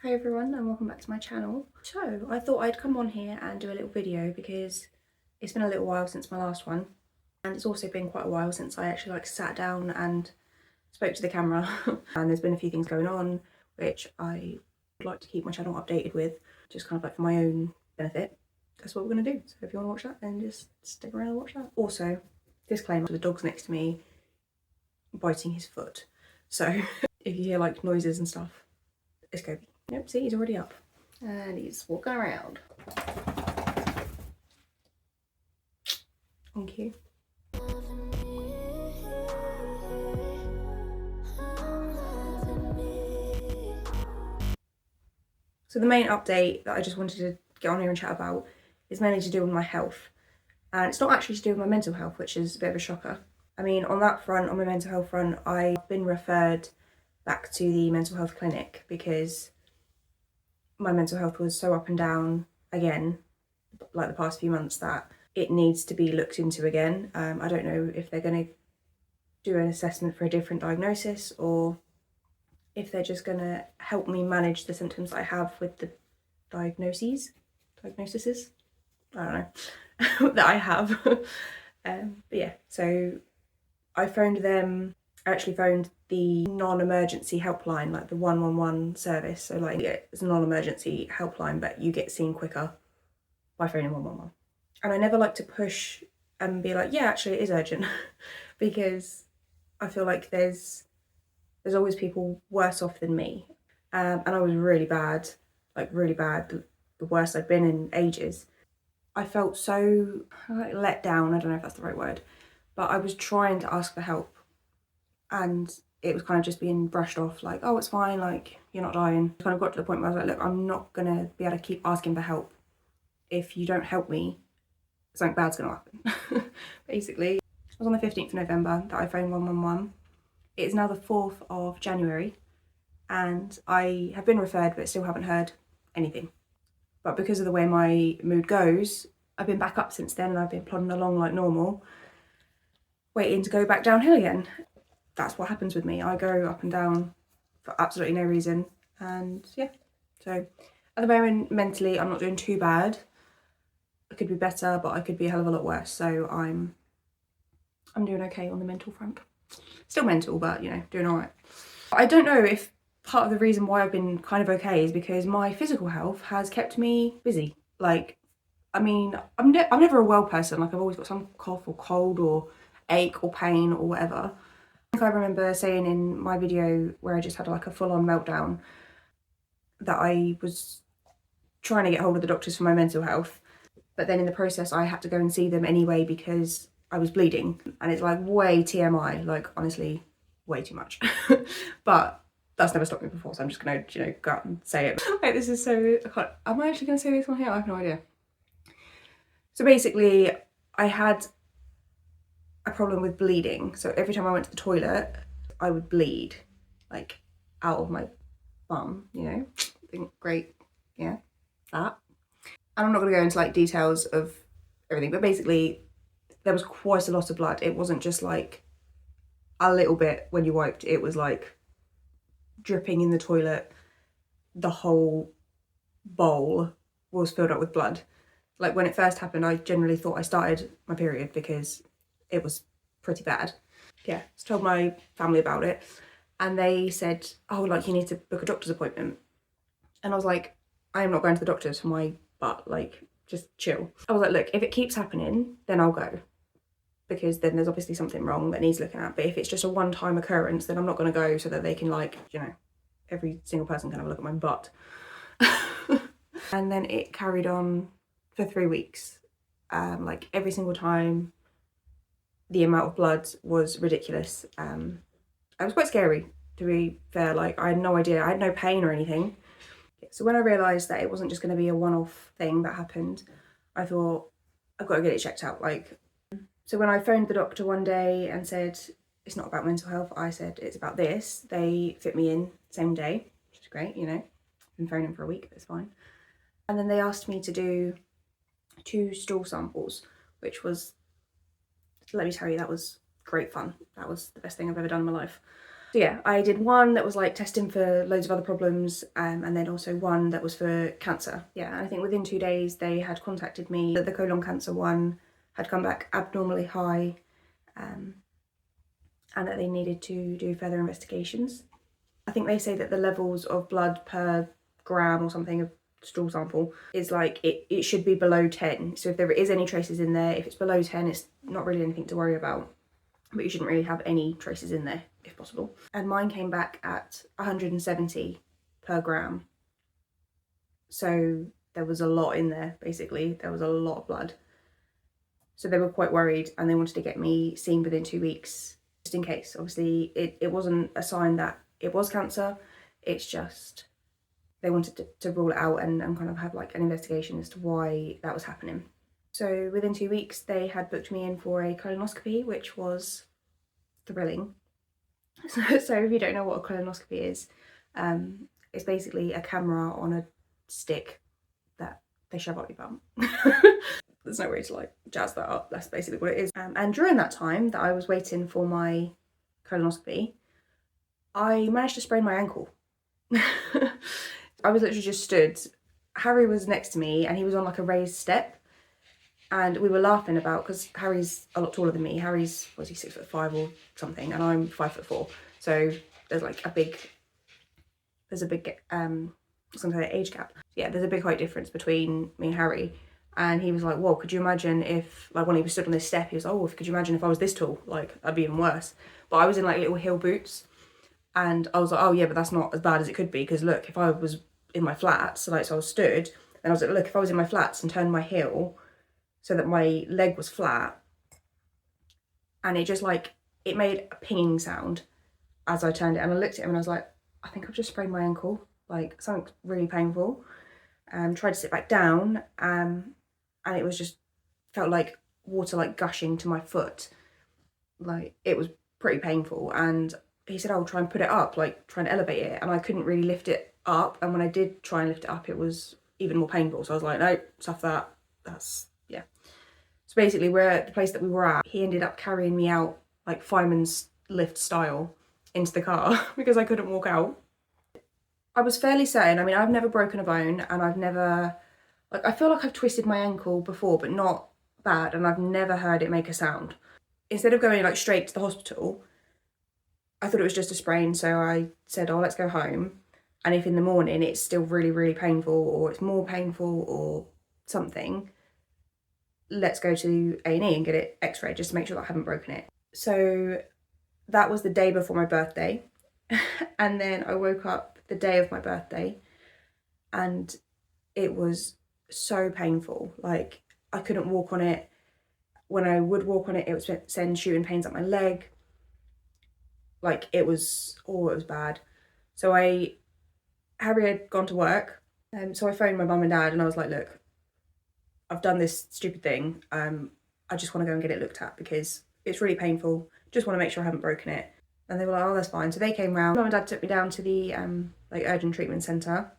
Hi everyone and welcome back to my channel. So I thought I'd come on here and do a little video because it's been a little while since my last one, and it's also been quite a while since I actually sat down and spoke to the camera. And there's been a few things going on which I would like to keep my channel updated with, just kind of for my own benefit. That's what we're going to do. So if you want to watch that, then just stick around and watch that. Also, disclaimer, the dog's next to me biting his foot, so if you hear noises and stuff, it's Kobe. Yep, see, he's already up and he's walking around. Thank you. So the main update that I just wanted to get on here and chat about is mainly to do with my health. And it's not actually to do with my mental health, which is a bit of a shocker. I mean, on that front, on my mental health front, I've been referred back to the mental health clinic because my mental health was so up and down again, the past few months, that it needs to be looked into again. I don't know if they're going to do an assessment for a different diagnosis or if they're just going to help me manage the symptoms that I have with the diagnoses, I don't know, that I have. But yeah, so I phoned them. I actually phoned the non-emergency helpline, the 111 service. So it's a non-emergency helpline, but you get seen quicker by phoning 111. And I never like to push and be like, yeah, actually it is urgent, because I feel like there's always people worse off than me. And I was really bad, really bad, the worst I'd been in ages. I felt so let down, I don't know if that's the right word, but I was trying to ask for help and it was kind of just being brushed off oh, it's fine, you're not dying. I kind of got to the point where I was like, look, I'm not gonna be able to keep asking for help. If you don't help me, something bad's gonna happen. Basically, it was on the 15th of November that I phoned 111. It's now the 4th of January and I have been referred but still haven't heard anything. But because of the way my mood goes, I've been back up since then and I've been plodding along like normal, waiting to go back downhill again. That's what happens with me. I go up and down for absolutely no reason. And yeah, so at the moment, mentally, I'm not doing too bad. I could be better, but I could be a hell of a lot worse. So I'm doing okay on the mental front. Still mental, but doing all right. I don't know if part of the reason why I've been kind of okay is because my physical health has kept me busy. I mean, I'm never a well person. I've always got some cough or cold or ache or pain or whatever. I think I remember saying in my video where I just had a full-on meltdown that I was trying to get hold of the doctors for my mental health, but then in the process I had to go and see them anyway because I was bleeding, and it's way TMI, honestly way too much. But that's never stopped me before, so I'm just gonna go out and say it. This is so, am I actually gonna say this on here? I have no idea. So basically I had a problem with bleeding, so every time I went to the toilet I would bleed out of my bum, think great, yeah, that. And I'm not going to go into details of everything, but basically there was quite a lot of blood. It wasn't just a little bit when you wiped, it was dripping in the toilet. The whole bowl was filled up with blood. When it first happened, I generally thought I started my period because it was pretty bad. Yeah, I told my family about it and they said, oh, you need to book a doctor's appointment. And I was like, I am not going to the doctors for my butt, just chill. I was like, look, if it keeps happening, then I'll go, because then there's obviously something wrong that needs looking at. But if it's just a one-time occurrence, then I'm not going to go so that they can every single person can have a look at my butt. And then it carried on for 3 weeks. Every single time, the amount of blood was ridiculous. It was quite scary, to be fair. I had no idea. I had no pain or anything. So when I realised that it wasn't just going to be a one-off thing that happened, I thought, I've got to get it checked out. So when I phoned the doctor one day and said, it's not about mental health, I said, it's about this, they fit me in same day, which is great, I've been phoning for a week, but it's fine. And then they asked me to do 2 stool samples, which was, let me tell you, that was great fun. That was the best thing I've ever done in my life. So yeah, I did one that was like testing for loads of other problems, and then also one that was for cancer. Yeah, and I think within 2 days they had contacted me that the colon cancer one had come back abnormally high, and that they needed to do further investigations. I think they say that the levels of blood per gram or something of stool sample is like, it should be below 10. So if there is any traces in there, if it's below 10, it's not really anything to worry about. But you shouldn't really have any traces in there if possible. And mine came back at 170 per gram. So there was a lot in there, basically. There was a lot of blood. So they were quite worried and they wanted to get me seen within 2 weeks, just in case. Obviously, it wasn't a sign that it was cancer. It's just they wanted to rule it out and kind of have like an investigation as to why that was happening. So within 2 weeks, they had booked me in for a colonoscopy, which was thrilling. So if you don't know what a colonoscopy is, it's basically a camera on a stick that they shove up your bum. There's no way to like jazz that up. That's basically what it is. And during that time that I was waiting for my colonoscopy, I managed to sprain my ankle. I was literally just stood. Harry was next to me and he was on like a raised step, and we were laughing about, because Harry's a lot taller than me. Harry's, was he 6'5" or something, and I'm 5'4". So there's like a big, I was gonna say age gap. Yeah, there's a big height difference between me and Harry. And he was like, whoa, could you imagine if, like when he was stood on this step, he was like, oh, could you imagine if I was this tall? Like, that'd be even worse. But I was in like little heel boots. And I was like, oh yeah, but that's not as bad as it could be. Because look, if I was in my flats, so I was stood, and I was like, look, if I was in my flats and turned my heel so that my leg was flat, and it just like, it made a pinging sound as I turned it. And I looked at him and I was like, I think I've just sprained my ankle. Like, something really painful. Tried to sit back down, and it was just, felt like water like gushing to my foot. Like, it was pretty painful. And he said, I'll try and put it up, like try and elevate it. And I couldn't really lift it up. And when I did try and lift it up, it was even more painful. So I was like, no, stuff that. That's, yeah. So basically, we're at the place that we were at. He ended up carrying me out like fireman's lift style into the car because I couldn't walk out. I was fairly certain, I mean, I've never broken a bone, and I've never, like, I feel like I've twisted my ankle before, but not bad, and I've never heard it make a sound. Instead of going like straight to the hospital, I thought it was just a sprain, so I said, oh, let's go home. And if in the morning it's still really, really painful, or it's more painful or something, let's go to A&E and get it x-rayed just to make sure that I haven't broken it. So that was the day before my birthday. And then I woke up the day of my birthday and it was so painful. Like, I couldn't walk on it. When I would walk on it, it would send shooting pains up my leg. Like, it was bad. So Harry had gone to work, so I phoned my mum and dad and I was like, look, I've done this stupid thing. I just want to go and get it looked at because it's really painful. Just want to make sure I haven't broken it. And they were like, oh, that's fine. So they came round. Mum and dad took me down to the like urgent treatment centre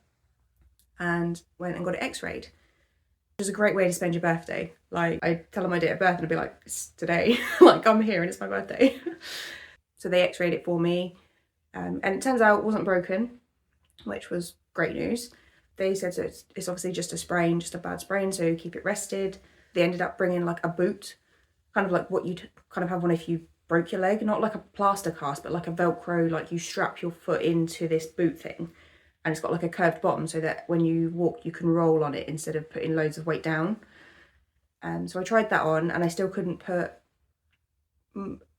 and went and got it x-rayed. It was a great way to spend your birthday. Like, I'd tell them my date of birth and I'd be like, it's today. Like, I'm here and it's my birthday. So they x-rayed it for me. And it turns out it wasn't broken, which was great news. They said so it's obviously just a sprain, just a bad sprain, so keep it rested. They ended up bringing like a boot, kind of like what you'd kind of have one if you broke your leg, not like a plaster cast, but like a Velcro, like you strap your foot into this boot thing, and it's got like a curved bottom so that when you walk you can roll on it instead of putting loads of weight down. So I tried that on and I still couldn't put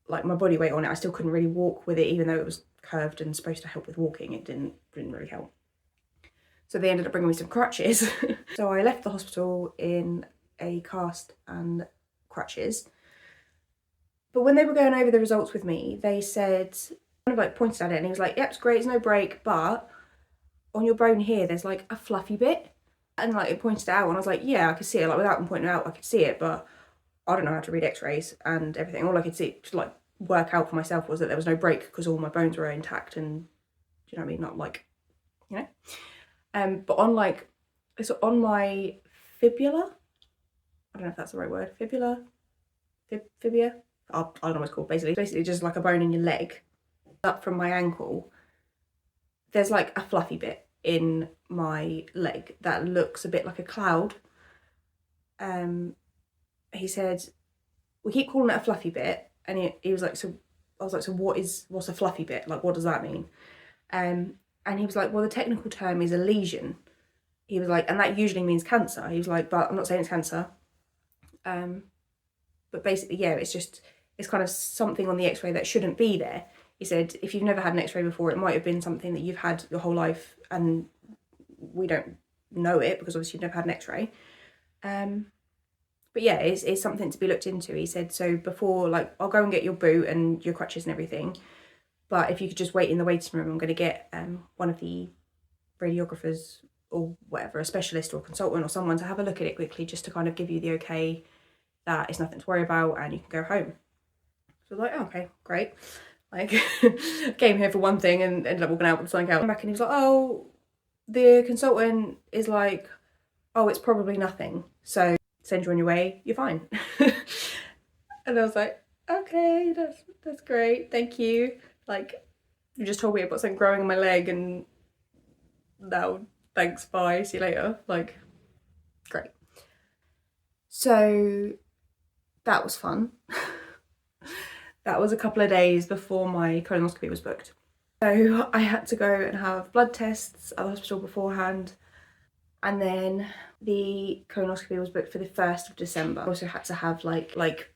like my body weight on it. I still couldn't really walk with it, even though it was curved and supposed to help with walking. It didn't really help. So they ended up bringing me some crutches. So I left the hospital in a cast and crutches. But when they were going over the results with me, they said, kind of like pointed at it and he was like, yep, it's great, it's no break, but on your bone here, there's like a fluffy bit. And like it pointed it out and I was like, yeah, I could see it. Like without them pointing it out, I could see it, but I don't know how to read x-rays and everything. All I could see, to like work out for myself, was that there was no break because all my bones were intact and, do you know what I mean? Not like, you know? But on like, it's on my fibula. I don't know if that's the right word. Fibula? Fibia? I don't know what it's called, basically. Basically just like a bone in your leg. up from my ankle, there's like a fluffy bit in my leg that looks a bit like a cloud. He said, we keep calling it a fluffy bit, and he was like, so I was like, so what's a fluffy bit? Like, what does that mean? And he was like, well, the technical term is a lesion. He was like, and that usually means cancer. He was like, but I'm not saying it's cancer. But basically, yeah, it's kind of something on the x-ray that shouldn't be there. He said, if you've never had an x-ray before, it might have been something that you've had your whole life and we don't know it because obviously you've never had an x-ray. But yeah, it's something to be looked into. He said, so before, like, I'll go and get your boot and your crutches and everything, but if you could just wait in the waiting room, I'm going to get one of the radiographers or whatever, a specialist or a consultant or someone to have a look at it quickly, just to kind of give you the okay that it's nothing to worry about and you can go home. So I was like, oh, okay, great. Like, came here for one thing and ended up walking out with something else. Back and he was like, oh, the consultant is like, oh, it's probably nothing, so send you on your way, you're fine. And I was like, okay, that's great, thank you. Like, you just told me I've got something growing in my leg and now thanks, bye, see you later. Like, great. So that was fun. That was a couple of days before my colonoscopy was booked. So I had to go and have blood tests at the hospital beforehand, and then the colonoscopy was booked for the 1st of December. I also had to have like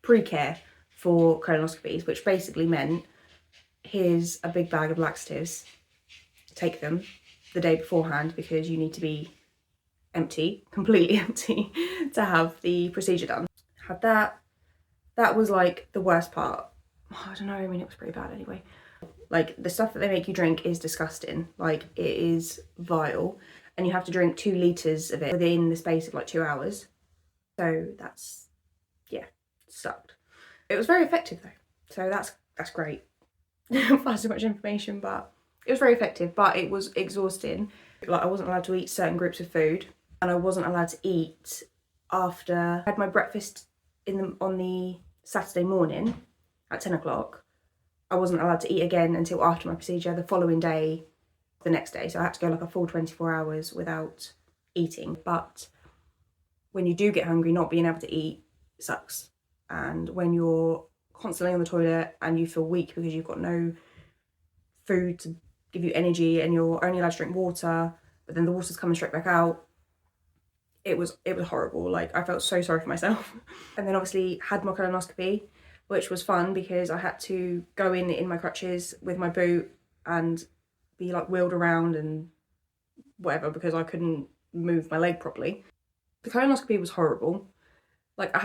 pre-care for colonoscopies, which basically meant here's a big bag of laxatives, take them the day beforehand because you need to be empty, completely empty, to have the procedure done. Had that. That was like the worst part. I don't know, I mean, it was pretty bad anyway. Like, the stuff that they make you drink is disgusting. Like, it is vile. And you have to drink 2 litres of it within the space of like 2 hours. So that's, yeah, sucked. It was very effective though. So that's great. Far too much information, but it was very effective, but it was exhausting. Like, I wasn't allowed to eat certain groups of food, and I wasn't allowed to eat after I had my breakfast on the Saturday morning at 10 o'clock. I wasn't allowed to eat again until after my procedure the following day, the next day. So I had to go like a full 24 hours without eating. But when you do get hungry, not being able to eat sucks. And when you're constantly on the toilet and you feel weak because you've got no food to give you energy and you're only allowed to drink water, but then the water's coming straight back out, it was horrible. Like, I felt so sorry for myself. And then obviously had my colonoscopy, which was fun because I had to go in my crutches with my boot and be like wheeled around and whatever because I couldn't move my leg properly. The colonoscopy was horrible. Like, I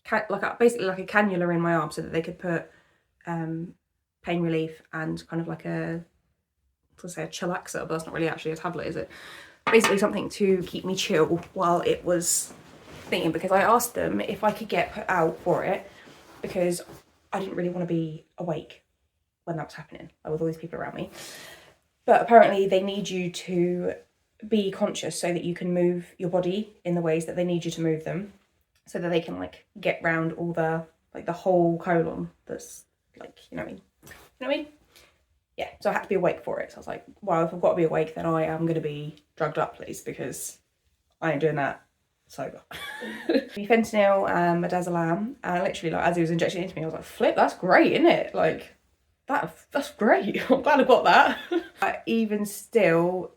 had basically like a cannula in my arm so that they could put pain relief and kind of like a chillaxer, but that's not really actually a tablet, is it? Basically something to keep me chill while it was thinking, because I asked them if I could get put out for it because I didn't really want to be awake when that was happening, like with all these people around me. But apparently they need you to be conscious so that you can move your body in the ways that they need you to move them, so that they can like get round all the whole colon that's like, you know what I mean? Yeah, so I had to be awake for it. So I was like, well, if I've got to be awake, then I am going to be drugged up, please, because I ain't doing that sober. Fentanyl and midazolam, and literally, like, as he was injecting it into me, I was like, flip, that's great, isn't it? Like, that's great. I'm glad I got that. Even still,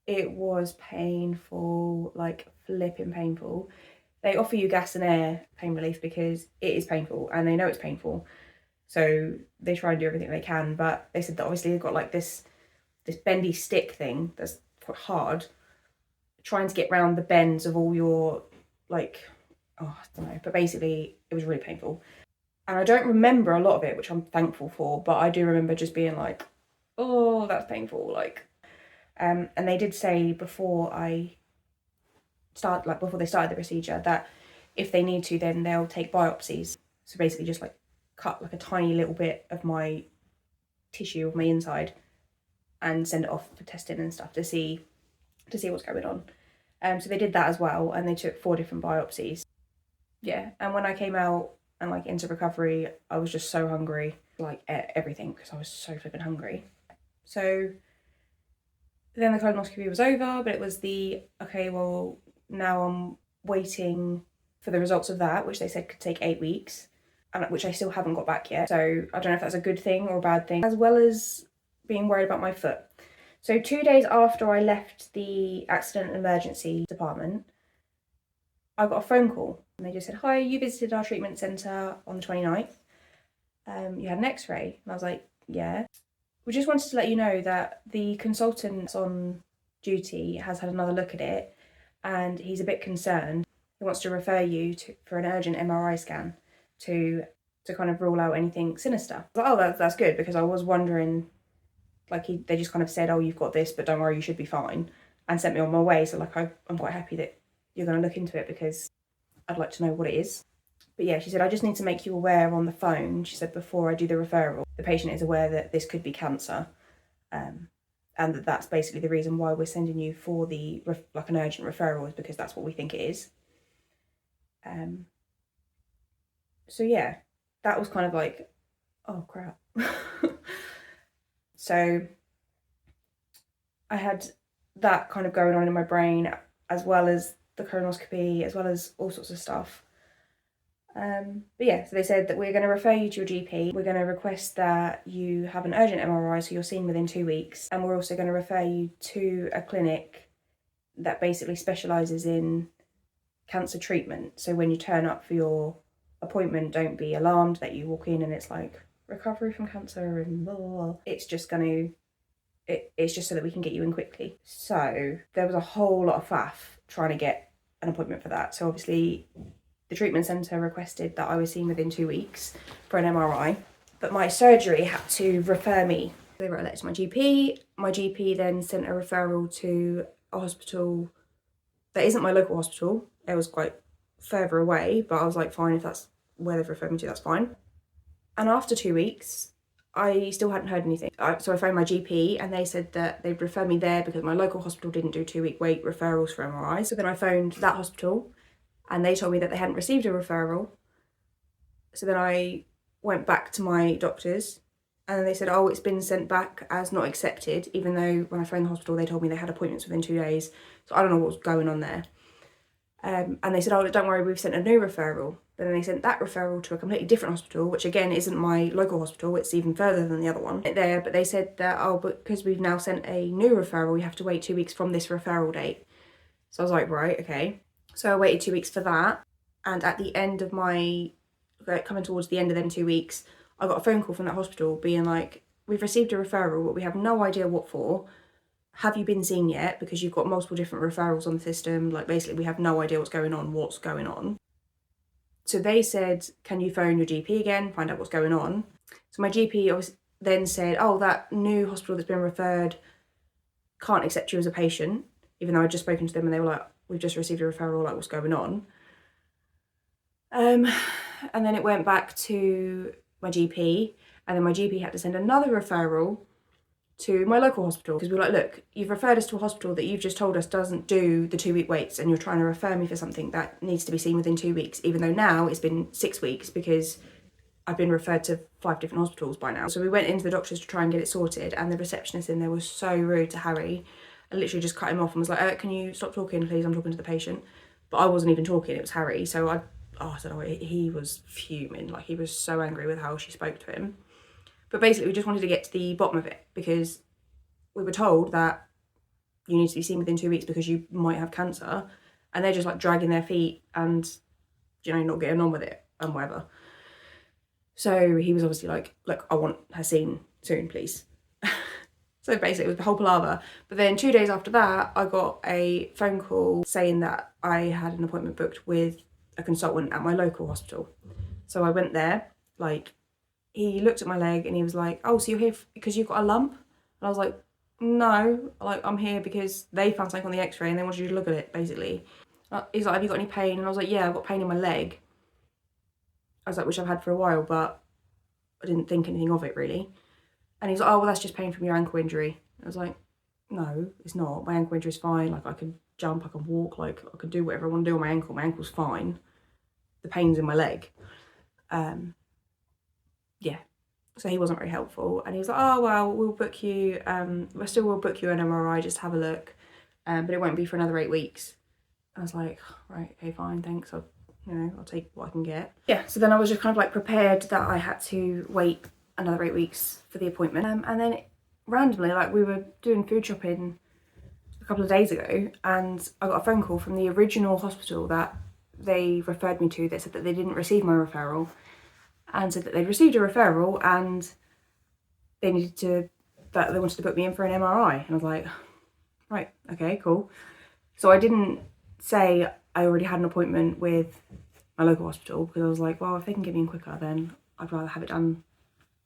it was painful, like flipping painful. They offer you gas and air pain relief because it is painful, and they know it's painful. So they try and do everything they can, but they said that obviously they've got like this bendy stick thing that's quite hard, trying to get around the bends of all your, like, oh, I don't know, but basically it was really painful. And I don't remember a lot of it, which I'm thankful for, but I do remember just being like, oh, that's painful, like. And they did say before they started the procedure that if they need to, then they'll take biopsies. So basically just like cut like a tiny little bit of my tissue of my inside and send it off for testing and stuff to see what's going on. So they did that as well, and they took 4 different biopsies. Yeah, and when I came out and like into recovery, I was just so hungry, like everything, because I was so flipping hungry. So then the colonoscopy was over, but it was okay, well, now I'm waiting for the results of that, which they said could take 8 weeks, and which I still haven't got back yet. So I don't know if that's a good thing or a bad thing, as well as being worried about my foot. So 2 days after I left the accident and emergency department, I got a phone call, and they just said, hi, you visited our treatment centre on the 29th. You had an x-ray. And I was like, yeah. We just wanted to let you know that the consultant on duty has had another look at it, and he's a bit concerned. He wants to refer you for an urgent MRI scan to kind of rule out anything sinister. I was like, oh, that's good, because I was wondering, like they just kind of said, oh, you've got this, but don't worry, you should be fine, and sent me on my way. So like I'm quite happy that you're going to look into it, because I'd like to know what it is. But yeah, she said, I just need to make you aware on the phone. She said, before I do the referral, the patient is aware that this could be cancer. And that's basically the reason why we're sending you for the like an urgent referral, is because that's what we think it is. So yeah, that was kind of like, oh crap. So I had that kind of going on in my brain, as well as the colonoscopy, as well as all sorts of stuff. But yeah, so they said that we're going to refer you to your GP. We're going to request that you have an urgent MRI, so you're seen within 2 weeks. And we're also going to refer you to a clinic that basically specialises in cancer treatment. So when you turn up for your appointment, don't be alarmed that you walk in and it's like recovery from cancer and blah, blah, blah. It's just it's just so that we can get you in quickly. So there was a whole lot of faff trying to get an appointment for that. So obviously the treatment centre requested that I was seen within 2 weeks for an MRI, but my surgery had to refer me. They wrote a letter to my GP. My GP then sent a referral to a hospital that isn't my local hospital. It was quite further away, but I was like, fine, if that's where they've referred me to, that's fine. And after 2 weeks, I still hadn't heard anything. So I phoned my GP, and they said that they'd refer me there because my local hospital didn't do 2-week wait referrals for MRIs. So then I phoned that hospital, and they told me that they hadn't received a referral. So then I went back to my doctors, and then they said, oh, it's been sent back as not accepted, even though when I phoned the hospital, they told me they had appointments within 2 days. So I don't know what was going on there. And they said, oh, don't worry, we've sent a new referral. But then they sent that referral to a completely different hospital, which again isn't my local hospital, it's even further than the other one. There, but they said that, oh, but because we've now sent a new referral, you have to wait 2 weeks from this referral date. So I was like, right, okay. So I waited 2 weeks for that. And at the end of coming towards the end of them 2 weeks, I got a phone call from that hospital being like, we've received a referral, but we have no idea what for. Have you been seen yet? Because you've got multiple different referrals on the system. Like basically we have no idea what's going on. So they said, can you phone your GP again, find out what's going on? So my GP then said, oh, that new hospital that's been referred can't accept you as a patient, even though I'd just spoken to them and they were like, we've just received a referral, like what's going on? And then it went back to my GP, and then my GP had to send another referral to my local hospital, because we were like, look, you've referred us to a hospital that you've just told us doesn't do the 2-week waits, and you're trying to refer me for something that needs to be seen within 2 weeks, even though now it's been 6 weeks because I've been referred to 5 different hospitals by now. So we went into the doctors to try and get it sorted, and the receptionist in there was so rude to Harry. I literally just cut him off and was like, can you stop talking, please? I'm talking to the patient. But I wasn't even talking, it was Harry. So I don't know, he was fuming. Like, he was so angry with how she spoke to him. But basically, we just wanted to get to the bottom of it, because we were told that you need to be seen within 2 weeks because you might have cancer, and they're just like dragging their feet and, not getting on with it and whatever. So he was obviously like, look, I want her seen soon, please. So basically it was the whole palaver. But then 2 days after that, I got a phone call saying that I had an appointment booked with a consultant at my local hospital. So I went there, like, he looked at my leg and he was like, oh, so you're here because you've got a lump? And I was like, no, like, I'm here because they found something on the x-ray and they wanted you to look at it, basically. He's like, have you got any pain? And I was like, yeah, I've got pain in my leg. I was like, which I've had for a while, but I didn't think anything of it, really. And he's like, oh, well, that's just pain from your ankle injury. I was like, no, it's not. My ankle injury is fine. Like, I can jump, I can walk, like, I can do whatever I want to do on my ankle. My ankle's fine. The pain's in my leg. Yeah, so he wasn't very helpful, and he was like, oh well, we'll book you, we'll book you an MRI, just have a look, but it won't be for another 8 weeks. I was like, right, okay, fine, thanks, I'll take what I can get. Yeah, so then I was just kind of like prepared that I had to wait another 8 weeks for the appointment, and then randomly, like, we were doing food shopping a couple of days ago, and I got a phone call from the original hospital that they referred me to that said that they didn't receive my referral, and said that they'd received a referral and they wanted to book me in for an MRI. And I was like, right, okay, cool. So I didn't say I already had an appointment with my local hospital, because I was like, well, if they can get me in quicker, then I'd rather have it done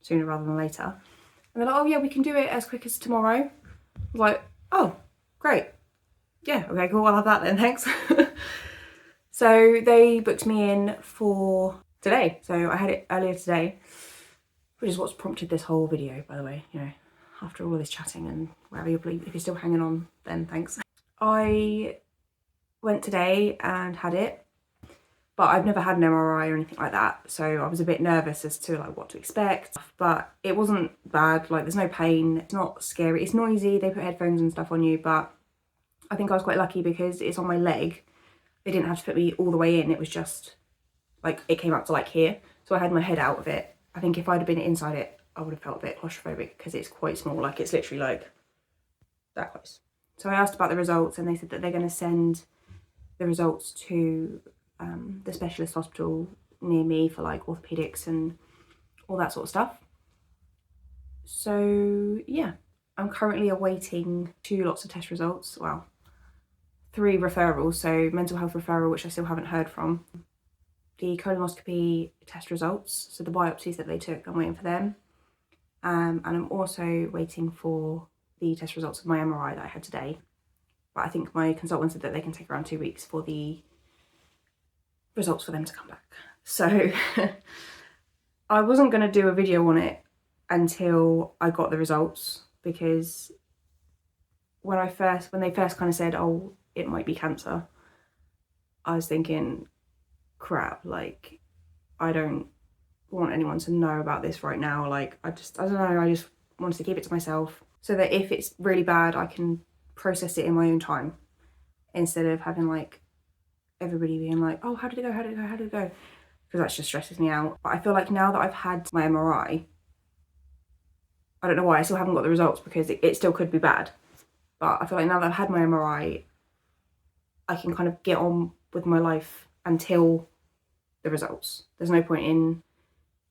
sooner rather than later. And they're like, oh yeah, we can do it as quick as tomorrow. I was like, oh, great. Yeah, okay, cool, I'll have that then, thanks. So they booked me in for today. So I had it earlier today, which is what's prompted this whole video, by the way, after all this chatting and wherever you're, if you're still hanging on, then thanks. I went today and had it, but I've never had an MRI or anything like that, so I was a bit nervous as to like what to expect, but it wasn't bad. Like, there's no pain, it's not scary, it's noisy, they put headphones and stuff on you, but I think I was quite lucky because it's on my leg. They didn't have to put me all the way in, it was just like, it came up to like here, so I had my head out of it. I think if I'd have been inside it, I would have felt a bit claustrophobic because it's quite small, like it's literally like that close. So I asked about the results, and they said that they're going to send the results to the specialist hospital near me for like orthopedics and all that sort of stuff. So yeah, I'm currently awaiting 2 lots of test results. Well, 3 referrals, so mental health referral, which I still haven't heard from, the colonoscopy test results, so the biopsies that they took, I'm waiting for them, and I'm also waiting for the test results of my MRI that I had today, but I think my consultant said that they can take around 2 weeks for the results for them to come back. So I wasn't going to do a video on it until I got the results, because when they first kind of said, oh, it might be cancer, I was thinking, crap, like, I don't want anyone to know about this right now. Like, I don't know, I just wanted to keep it to myself so that if it's really bad, I can process it in my own time, instead of having like everybody being like, oh, how did it go, how did it go, how did it go, because that just stresses me out. But I feel like now that I've had my MRI, I don't know why I still haven't got the results, because it still could be bad, but I feel like now that I've had my MRI, I can kind of get on with my life until the results. There's no point in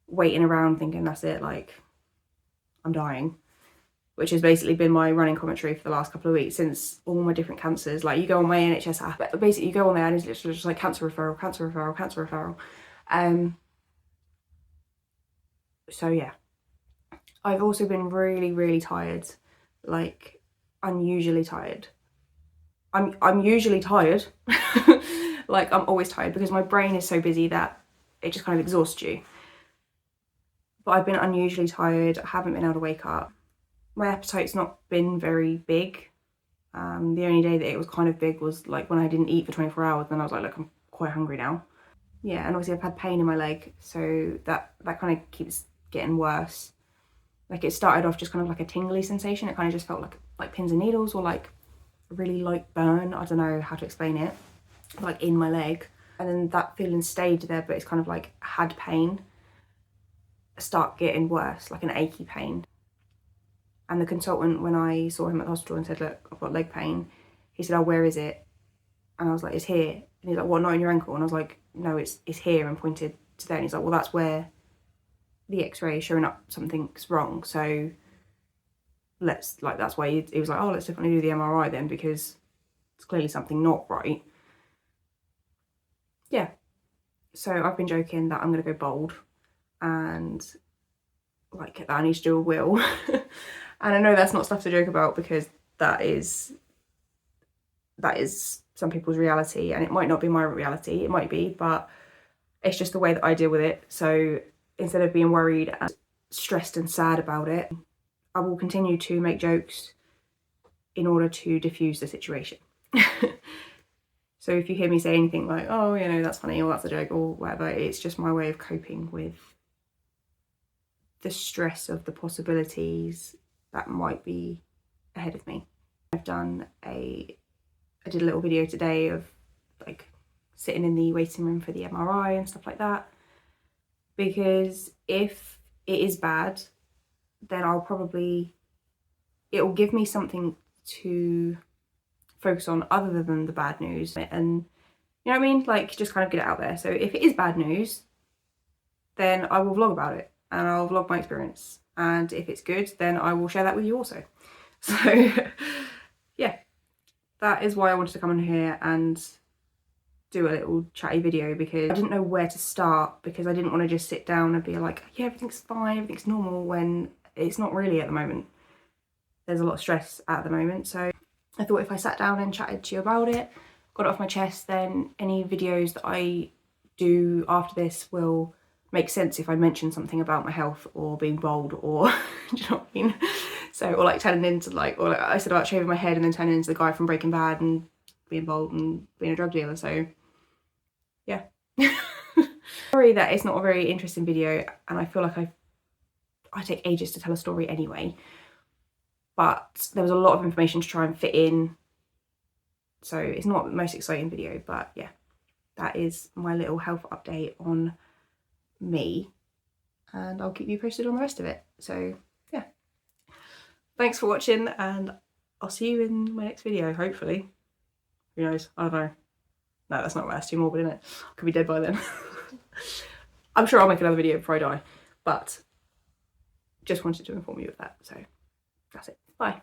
waiting around thinking that's it, like, I'm dying, which has basically been my running commentary for the last couple of weeks since all my different cancers. Like, you go on my NHS app, basically you go on there and it's literally just like cancer referral, cancer referral, cancer referral. So yeah, I've also been really, really tired, like unusually tired. I'm usually tired, like I'm always tired, because my brain is so busy that it just kind of exhausts you. But I've been unusually tired, I haven't been able to wake up. My appetite's not been very big. The only day that it was kind of big was like when I didn't eat for 24 hours, then I was like, look, I'm quite hungry now. Yeah, and obviously I've had pain in my leg, so that kind of keeps getting worse. Like, it started off just kind of like a tingly sensation. It kind of just felt like pins and needles, or like a really light burn. I don't know how to explain it, like in my leg. And then that feeling stayed there, but it's kind of like had pain start getting worse, like an achy pain. And the consultant, when I saw him at the hospital and said, look, I've got leg pain, he said, oh, where is it? And I was like, it's here. And he's like, what, not in your ankle? And I was like, no, it's here, and pointed to there. And he's like, well, that's where the x-ray is showing up something's wrong, so let's, like, that's why he was like, oh, let's definitely do the MRI then, because it's clearly something not right. Yeah, so I've been joking that I'm gonna go bold and like that I need to do a will. And I know that's not stuff to joke about, because that is some people's reality, and it might not be my reality, it might be, but it's just the way that I deal with it. So instead of being worried and stressed and sad about it, I will continue to make jokes in order to diffuse the situation. So if you hear me say anything like, oh, you know, that's funny or that's a joke or whatever, it's just my way of coping with the stress of the possibilities that might be ahead of me. I did a little video today of like sitting in the waiting room for the MRI and stuff like that, because if it is bad, then it will give me something to focus on other than the bad news, and you know what I mean, like just kind of get it out there. So if it is bad news, then I will vlog about it and I'll vlog my experience, and if it's good, then I will share that with you also. So yeah, that is why I wanted to come in here and do a little chatty video, because I didn't know where to start, because I didn't want to just sit down and be like, yeah, everything's fine, everything's normal, when it's not really at the moment. There's a lot of stress at the moment. So I thought if I sat down and chatted to you about it, got it off my chest, then any videos that I do after this will make sense if I mention something about my health or being bold, or do you know what I mean? So, or like turning into like I said about shaving my head and then turning into the guy from Breaking Bad and being bold and being a drug dealer. So yeah. Sorry that it's not a very interesting video, and I feel like I take ages to tell a story anyway, but there was a lot of information to try and fit in, so it's not the most exciting video. But yeah, that is my little health update on me, and I'll keep you posted on the rest of it. So yeah, thanks for watching, and I'll see you in my next video, hopefully. Who knows? I don't know. No, that's not right, that's too morbid, isn't it? I could be dead by then. I'm sure I'll make another video before I die, but just wanted to inform you of that. So that's it. Bye.